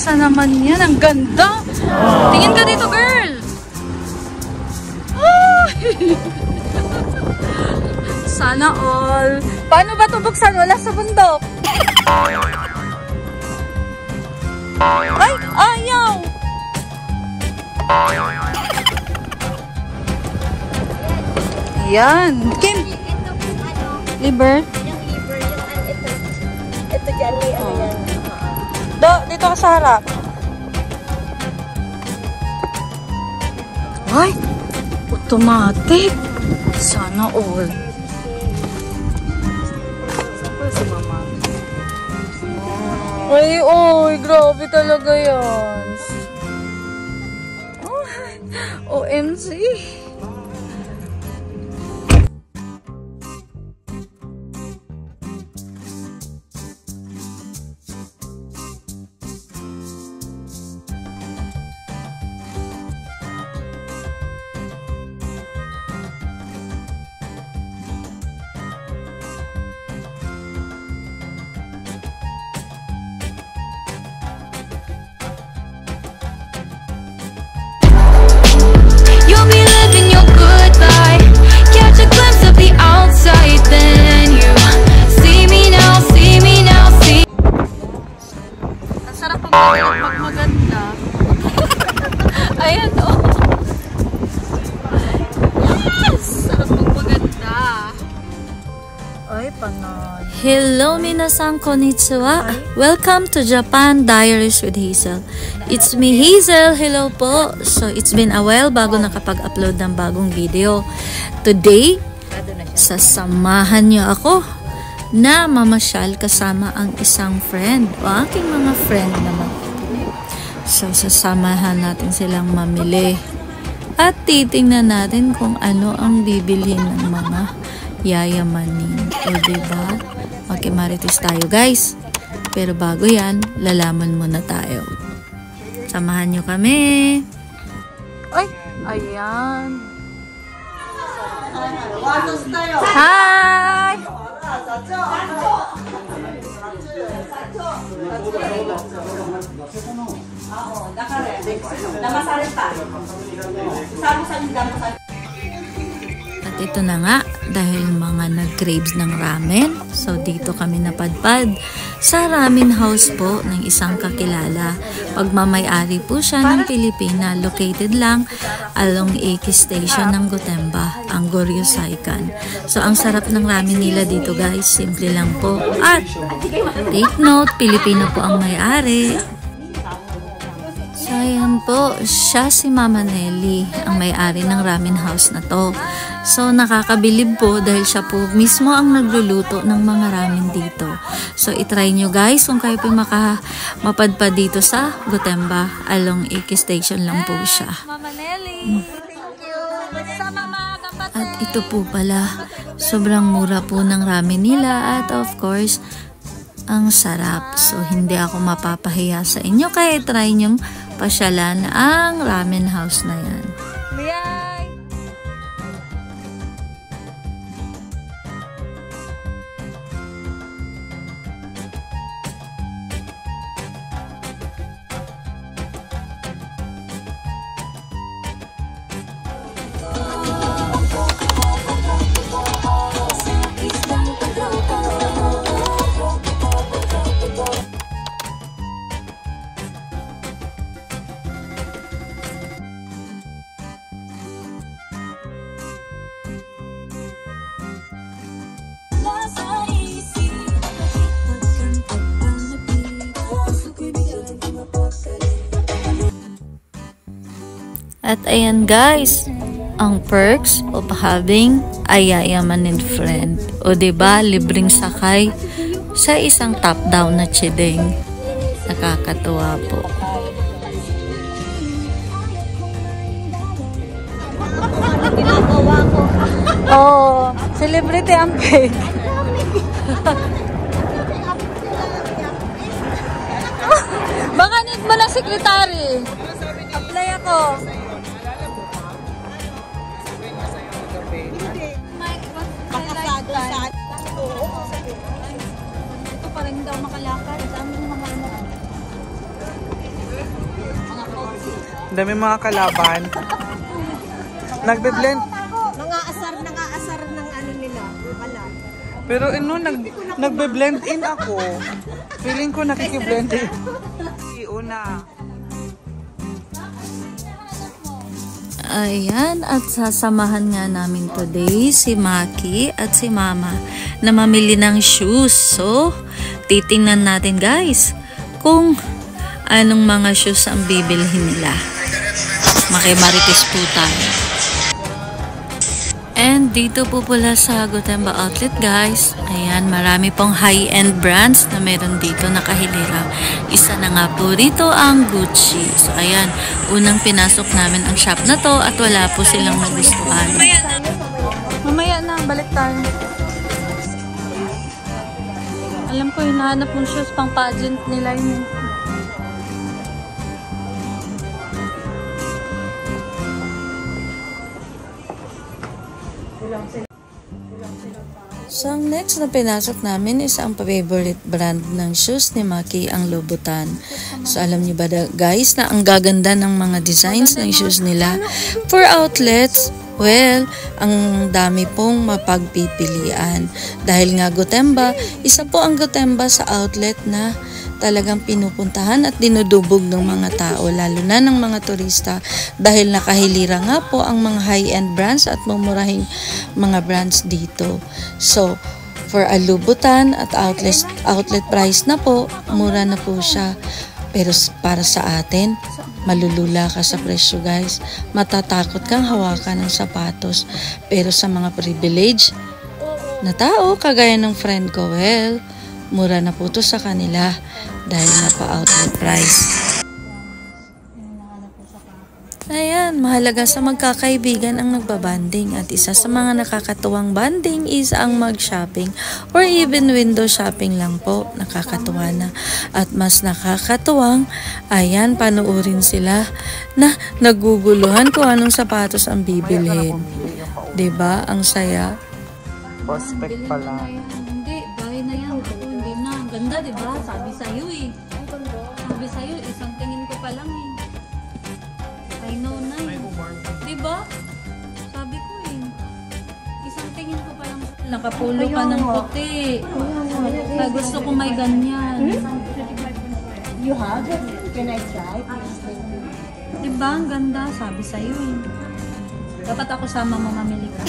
Asa naman yan? Ang ganda! Tingin ka dito, girl! Sana all. Paano ba ito buksan? Wala sa bundok. Ay! Ayaw! Yan. Kim! Liver? Yung liver, ito dyan, may ano yan. Dito ka sa harap. Ay! Automatic! Sana all. Si mama. Ay, oy, grabe talaga yan. Oh, OMG. Maganda. Ayan o. Yes! Sarap magpaganda. Ay, panay. Hello, minasan konnichiwa. Welcome to Japan Diaries with Hazel. It's me, Hazel. Hello po. So, it's been a while bago nakapag-upload ng bagong video. Today, sasamahan niyo ako na mamasyal kasama ang isang friend o aking mga friend naman. So, sasamahan natin silang mamili at titingnan natin kung ano ang bibilhin ng mga yayamanin. O diba? Makimarites tayo, guys. Pero bago yan, lalaman muna tayo. Samahan nyo kami. Ay! Ayan. Hi! At ito na nga, dahil mga nag-craves ng ramen, so dito kami napadpad sa ramen house po ng isang kakilala. Pagmamay-ari po siya ng Pilipina, located lang along Eki Station ng Gotemba, ang Goryeo-saikan. So ang sarap ng ramen nila dito, guys, simple lang po. At take note, Pilipina po ang may-ari. So ayan po, siya si Mama Nelly, ang may-ari ng ramen house na to. So nakakabilib po dahil siya po mismo ang nagluluto ng mga ramen dito. So itry nyo, guys, kung kayo po mapadpad dito sa Gotemba, along Eki Station lang po siya. Mama Nelly, thank you. At ito po pala, sobrang mura po ng ramen nila at of course, ang sarap. So hindi ako mapapahiya sa inyo, kaya try nyo pasyalan ang ramen house na yan. At ayan, guys, ang perks of having a yayamanin friend. O diba, libreng sakay sa isang top-down na chideng. Nakakatuwa po. Oh, celebrity ang pig. Baka need mo ng sekretary. Apply ako. Ito pa rin daw makalakad. Dami ng mga ano. Ang dami mga kalaban. Nagbe-blend. Nangaasar ng ano nila. Wala. Pero nagbe-blend in ako. Feeling ko nakikiblend in. Una. Ayan, at sasamahan nga namin today si Maki at si Mama na mamili ng shoes. So, titingnan natin guys kung anong mga shoes ang bibilhin nila. Makimarites po tayo. And dito po pala sa Gotemba Outlet guys. Ayan, marami pong high-end brands na meron dito nakahilira. Isa na nga po dito ang Gucci. So ayan, unang pinasok namin ang shop na to at wala po silang nagustuhan. Mamaya na, balik tayo. Alam ko, hinahanap mong shoes pang pageant nila yun. So, ang next na pinasok namin is ang favorite brand ng shoes ni Maki, ang Louboutin. So, alam niyo ba guys na ang gaganda ng mga designs ng shoes nila? For outlets, well, ang dami pong mapagpipilian. Dahil nga Gotemba, isa po ang Gotemba sa outlet na talagang pinupuntahan at dinudubog ng mga tao, lalo na ng mga turista, dahil nakahilira nga po ang mga high-end brands at mumurahing mga brands dito. So, for a Louboutin at outlet price na po, mura na po siya. Pero para sa atin, malulula ka sa presyo guys. Matatakot kang hawakan ng sapatos. Pero sa mga privilege na tao, kagaya ng friend ko, well, mura na po to sa kanila dahil na pa-outlet price. Ayan, mahalaga sa magkakaibigan ang nagbabanding at isa sa mga nakakatuwang banding is ang mag-shopping or even window shopping lang po. Nakakatuwa na. At mas nakakatuwang, ayan, panuorin sila na naguguluhan kung anong sapatos ang bibilhin. Diba? Ang saya. Prospect pala. Hindi, bahay na yan. Hindi na. Ang ganda, diba? Sabi sa'yo eh. Sabi sa'yo, isang tingin ko pa lang eh. I know na eh. Diba? Sabi ko eh. Isang tingin ko pa lang. Nakapulo ka ng puti. Gusto ko may ganyan. You have it? Can I try? Diba? Ang ganda. Sabi sa'yo eh. Dapat ako sama mo mamili ka.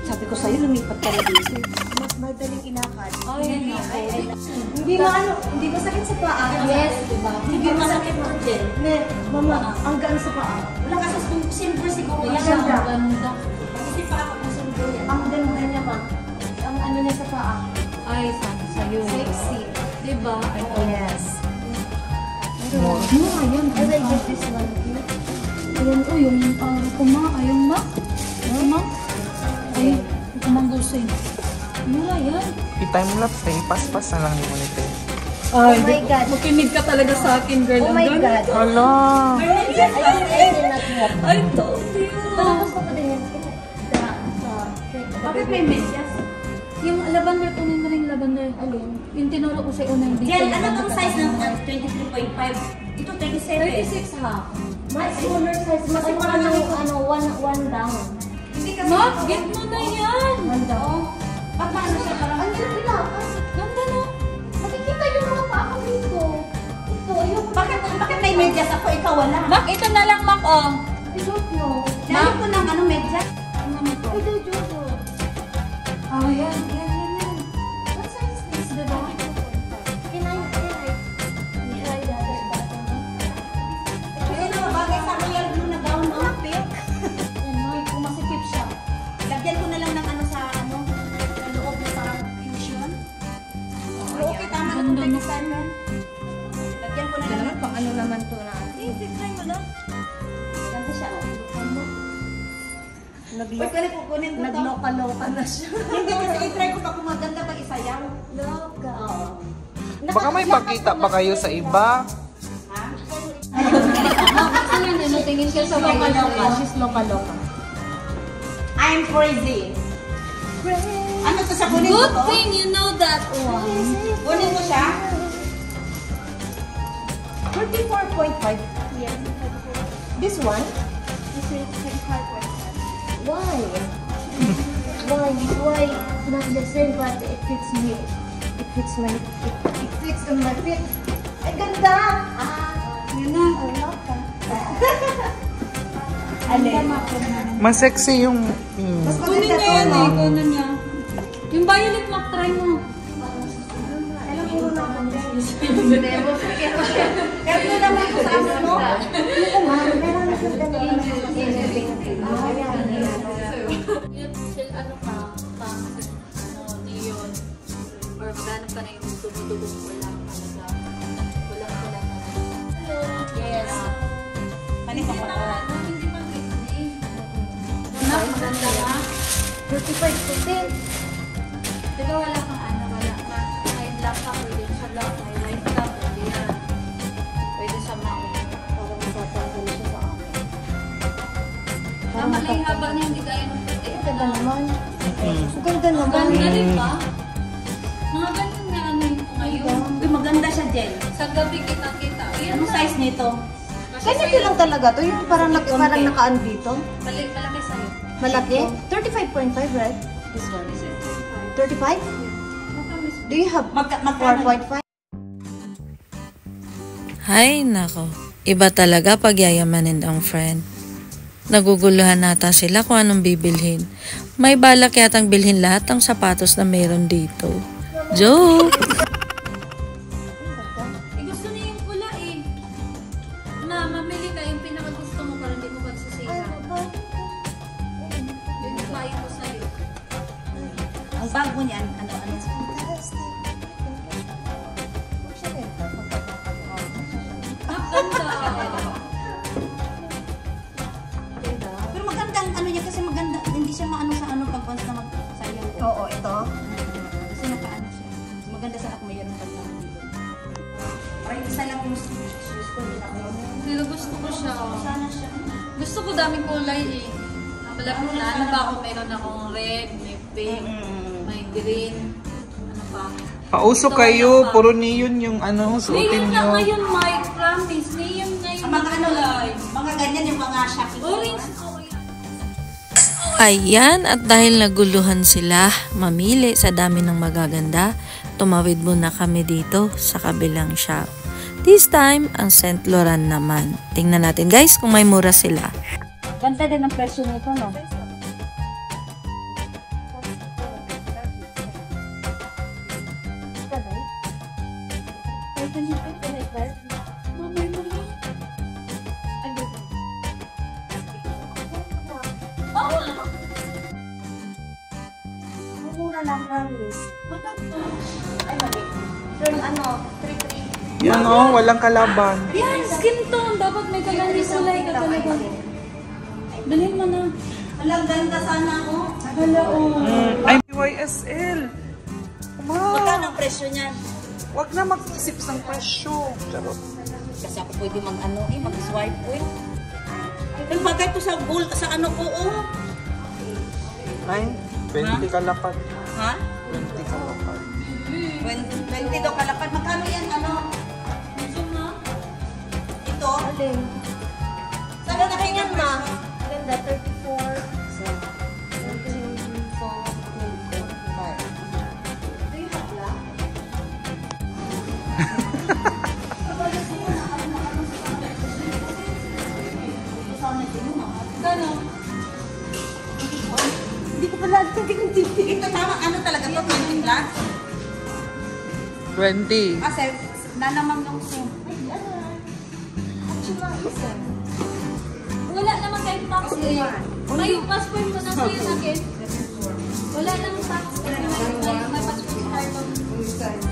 Sabi ko sa'yo, lumipat ka na dito. Mas madaling inakad. Oh, yun ako. Hindi masakit sa paa. Yes, diba? Hindi masakit mo din. Mama, ang gaan sa paa. Wala ka sa simple siguro. Ang ganda. Kasi paa ko sa simple yan. Ang ganda niya ma. Ang ano niya sa paa. Ay, sabi sa'yo. Sexy. Diba? Yes. Ayun. I like this one. Ayun, yung kuma. Ayun, ma. Ma. Ay, kumanggusin. Wala yan. I-timelapse eh. Paspas na lang yung ulit eh. Oh my God. Makinig ka talaga sa akin, girl. Oh my God. Hala! I told you. Tapos pa din yan. Bakit may medyas? Yung lavender, kunin mo rin yung lavender. Alin? Yung tinuro ko sa'yo na hindi. Jen, ano bang size ng 23.5? Ito 27. 36 ha. Mas smaller size. Mas one down. Ma, get mo na yan. One down. Paano siya parang... Ang hirap ilakas. Ganda no? Nakikita yung mga paa ko dito. Ito, ayoko. Bakit may medyas ako, ikaw wala? Mak, ito na lang, Mak, oh. I don't know. Dahil ko ng ano, medyas? I don't know. Oh, yan. What size is the dog? Can I try that? Kasi na mabagay sa royal blue na gown, no? Pink. Kung masikip siya. Lagyan ko na lang ng ano sa ano, sa loob na parang fusion. Okay, tama na kung tagisan yan. Lagyan ko na lang. Pang ano naman to na? Try mo lang. Ganda siya. Pwede ka rin kukunin ko to. Nagloka-loka na siya. Hindi kasi i-try ko pa kung maganda pag isayaw. Loka. Oo. Baka may pakita pa kayo sa iba. Ano yun? Tingin ka sa Loka-loka. She's loka-loka. I'm crazy. Ano to sa kunin ko Good to? thing you know that one. Kunin mo siya? 34.5. Yes. This one? This is 35.5. Why? Why not the same but it fits me? It fits my it fits on my feet. Ay ganda! Yun na. Alin? Mas sexy yung... Mas Kunin maganda niya to, yan no? eh. Kunin niya. Yung violet lock, try mo. Alam mo na ako. Kaya mo naman ko sa amo mo. Ano ko ma? Meron na sa ganda. Ano ka? Neon. Or maghanap ka na yung tumutulong wala talaga. Walang wala talaga. Yes. Hindi pa Disney. Maganda ka. 35%. Diba wala kang ano, wala ka. May black ka, pwede siya black. May white ka, pwede yan. Pwede siya mauna. Para matatanggal siya sa akin. Tama lang yung haba niya, hindi kaya ng puti. Ang ganda naman. Ang ganda naman. Maganda rin ba? Mga ganun nga ano yung ngayon. Uy, maganda siya, Jen. Sa gabi kita-kita. Ayan Anong size nito? Ganito lang talaga to. Yung parang nakaan dito. Malaki sa'yo. Malaki? 35.5, right? This one. 35? Do you have Magkano? 4.5? Hay nako, iba talaga pag yayamanin ang friend. Naguguluhan nata sila kung anong bibilhin. May balak yatang bilhin lahat ng sapatos na meron dito. Joke! Gusto niya yung pula eh. Mamili ka yung pinakagusto mo para hindi mo pagsisiha. Yung bayo ko sa'yo. Ang bago niyan, ano? Ganda. Pero maganda ang ano niya kasi maganda. Hindi siya maano sa ano pag once na magsayaw ko. Oo, ito. Kasi nakaano siya. Maganda sana kung mayroon pag naman dito. Parang isa lang yung shoes ko. Pero gusto ko siya. Sana siya. Gusto ko daming kulay eh. Malapit na. Ano ba ako? Meron akong red, may pink, may green. Ano pa? Pauso kayo, puro neon yung ano, suotin Neon na nyo. ngayon, Mike. Promise. Neon ngayon. Ang mga ano lang, mga ganyan yung mga shopping. Orange. Ayan, at dahil naguluhan sila mamili sa dami ng magaganda, tumawid muna kami dito sa kabilang shop. This time, ang St. Laurent naman. Tingnan natin guys kung may mura sila. Ganda din ang presyo nito, no? Mura lang, promise. Ay, mali. From ano, 3-3. Yan o, walang kalaban. Yan, skin tone. Dapat may kalang kulay ka talaga. Dalhin mo na. Alam, ganda sana ako. Hala, oh. Ay, YSL. Wow. Magkano ang presyo niyan? Wag na mag-isip ng presyo. Charot. Kasi ako pwede mag-ano mag-swipe ko eh. Ay, bagay to sa gold, sa ano ko, oh. Ay, 20 kalapad. Ha? 20 kalapad. 20 daw kalapad. Magkano yan, ano? Ito? Alin? Sana nakingan ma? Ganda, 34. Gano? Hindi ko pala, hindi ko titi. Ito tama, ano talaga to? 20 plus? 20. Kasi, nanamang yung so. Wala naman kayong tax eh. May passport ko na sa'yo sa akin. Wala namang tax kasi may passport sa akin.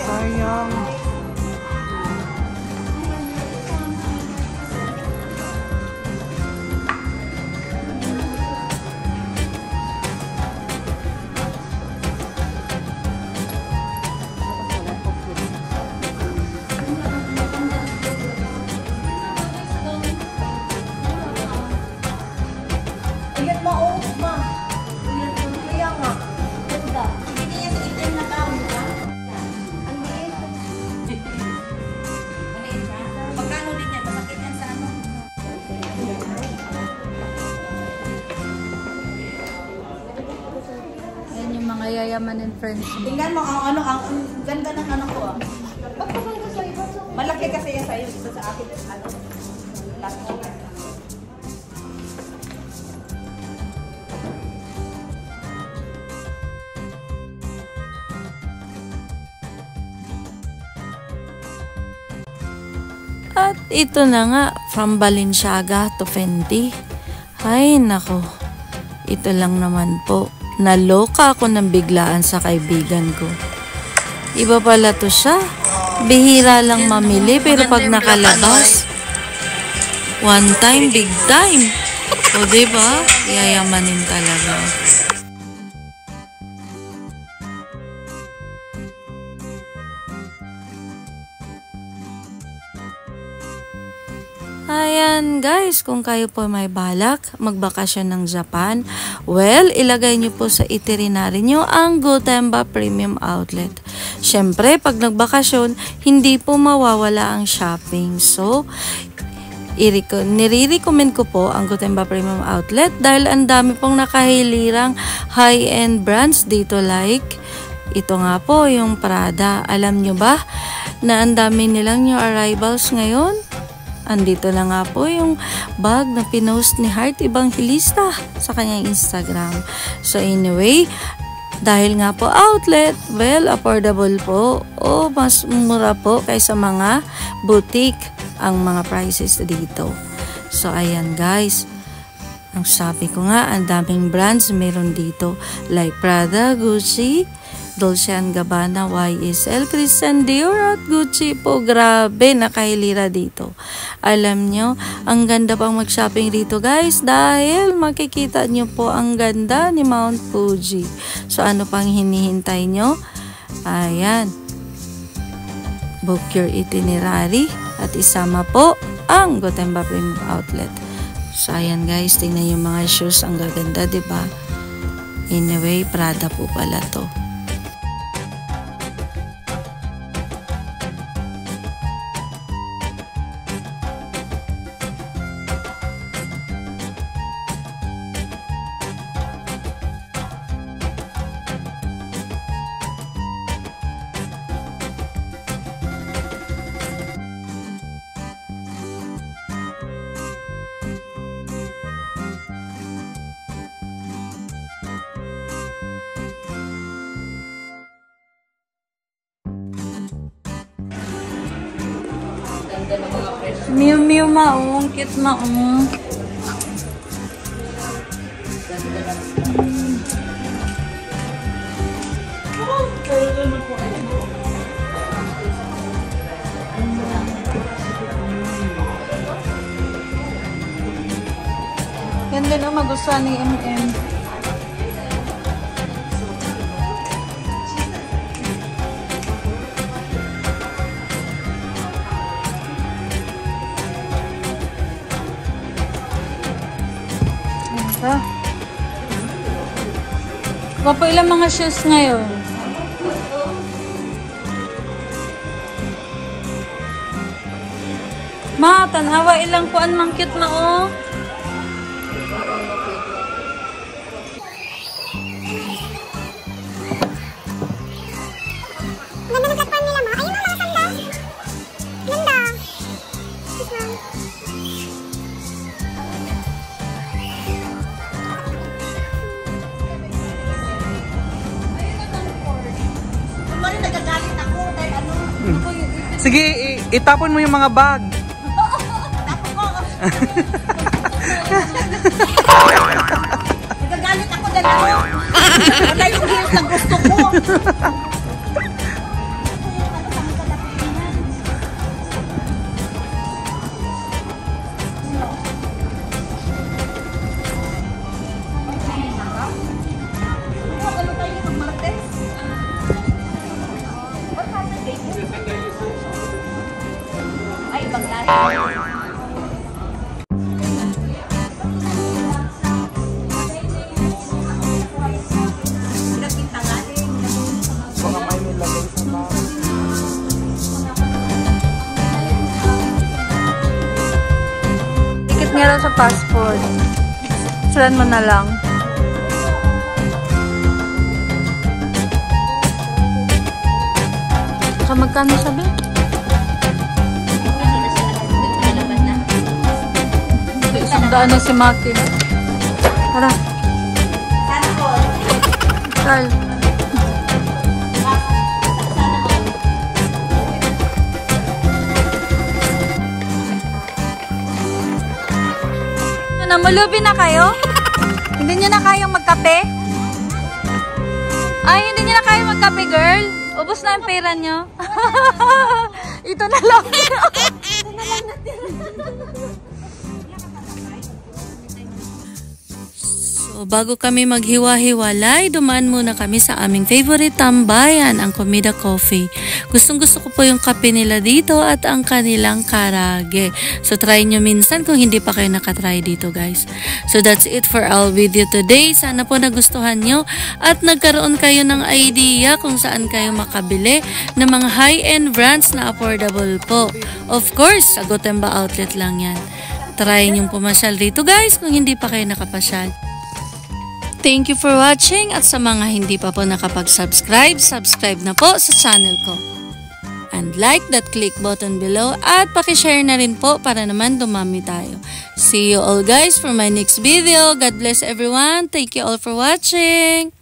Sayang. Ayan, ma, oh. Ma, yayamanin friends mo. Tingnan mo, ang ganda ng ano ko. Ba't ka talaga sa iba? Malaki kasi yan sa'yo. Ito sa akin, last one. At ito na nga, from Balenciaga to Fenty. Ay, nako. Ito lang naman po. Naloka ako ng biglaan sa kaibigan ko. Iba pala to siya. Bihira lang mamili, pero pag nakalabas, one time, big time. O diba? Yayamanin talaga. Ayan guys, kung kayo po may balak magbakasyon ng Japan, well, ilagay nyo po sa itinerary nyo ang Gotemba Premium Outlet. Syempre, pag nagbakasyon, hindi po mawawala ang shopping. So, nire-recommend ko po ang Gotemba Premium Outlet dahil ang dami pong nakahilirang high-end brands dito, like ito nga po, yung Prada. Alam nyo ba na ang dami nilang new arrivals ngayon? Andito na nga po yung bag na pinost ni Heart Evangelista sa kanyang Instagram. So anyway, dahil nga po outlet, well, affordable po o mas mura po kaysa mga boutique ang mga prices dito. So ayan guys, ang sabi ko nga, ang daming brands meron dito like Prada, Gucci, Dolce & Gabbana, YSL, Christian Dior at Gucci po. Grabe, nakahilira dito. Alam nyo, ang ganda pang mag-shopping dito guys dahil makikita nyo po ang ganda ni Mount Fuji. So ano pang hinihintay nyo? Ayan. Book your itinerary at isama po ang Gotemba Premium Outlet. So ayan guys, tingnan yung mga shoes. Ang gaganda, diba? Anyway, Prada po pala to. Miu Miu maong, cute maong. Yan din ang magustuhan ni MM. Wapo ilang mga shoes ngayon? Ma, tanawa ilang kuan mang cute na oh. Ganda ng katpan nila ma. Ayun ang mga sandal. Ganda. Nagagalit ako dahil ano. Sige, itapon mo yung mga bag. Nagagalit ako dahil ano. Wala yung heels na gusto ko. Ay, baglahe. Tikit nga raw sa passport. Sulan mo na lang. Saka magkano sabi? Sandaan na si Maki. Tara. Carl. Namulubi na kayo? Hindi nyo na kayang magkape? Ay, hindi nyo na kayang magkape, girl? Ubus na ang pera nyo? Ito na lang. Ito na lang natin. So, bago kami maghiwa-hiwalay, dumaan muna kami sa aming favorite tambayan, ang Comida Coffee. Gustong-gusto ko po yung kape nila dito at ang kanilang karage. So, try nyo minsan kung hindi pa kayo nakatry dito, guys. So, that's it for our video today. Sana po nagustuhan nyo at nagkaroon kayo ng idea kung saan kayo makabili ng mga high-end brands na affordable po. Of course, sa Gotemba Outlet lang yan. Try nyo pumasyal dito, guys, kung hindi pa kayo nakapasyal. Thank you for watching at sa mga hindi pa po nakapag-subscribe, subscribe na po sa channel ko. And like that click button below at pakishare na rin po para naman dumami tayo. See you all guys for my next video. God bless everyone. Thank you all for watching.